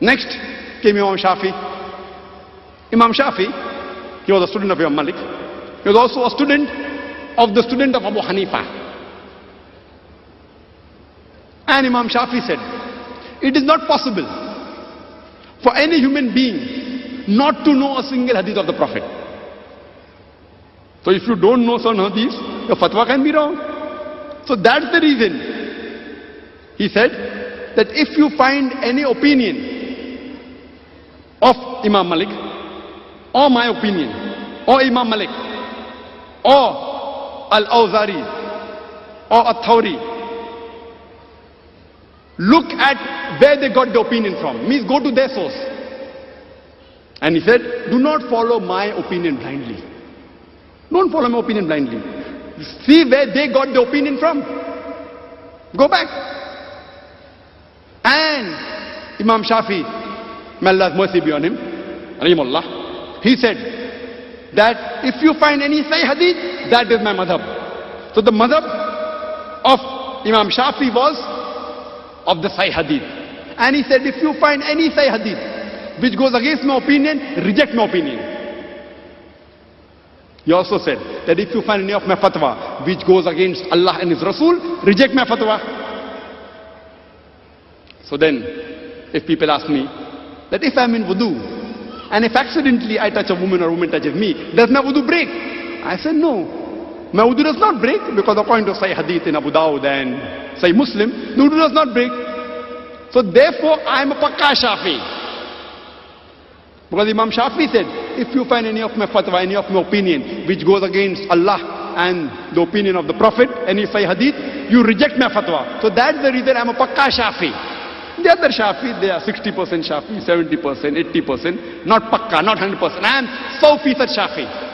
Next came Imam Shaafi. Imam Shaafi, he was a student of Imam Malik. He was also a student of the student of Abu Hanifa. And Imam Shaafi said, it is not possible for any human being not to know a single hadith of the Prophet. So if you don't know some hadith, your fatwa can be wrong. So that's the reason. He said that if you find any opinion of Imam Malik, or my opinion, or Imam Malik, or Al-Awzari, or Al-Thawri, look at where they got the opinion from. Means go to their source. And he said, do not follow my opinion blindly. Don't follow my opinion blindly. See where they got the opinion from. Go back. And Imam Shaafi, may Allah's mercy be on him, Rahimullah, he said that if you find any Sahih hadith, that is my madhab. So the madhab of Imam Shaafi was of the Sahih hadith. And he said, if you find any Sahih hadith which goes against my opinion, reject my opinion. He also said that if you find any of my fatwa which goes against Allah and His Rasul, reject my fatwa. So then, if people ask me that if I'm in wudu and if accidentally I touch a woman or a woman touches me, does my wudu break? I said no. My wudu does not break because according to Sahih Hadith in Abu Dawud and Sahih Muslim, the wudu does not break. So therefore I am a Pakka Shaafi. Because Imam Shaafi said, if you find any of my fatwa, any of my opinion which goes against Allah and the opinion of the Prophet, any Sahih Hadith, you reject my fatwa. So that's the reason I'm a Pakka Shaafi. The other Shaafi, they are 60% Shaafi, 70%, 80%, not Pakka, not 100%. I am 100% Shaafi.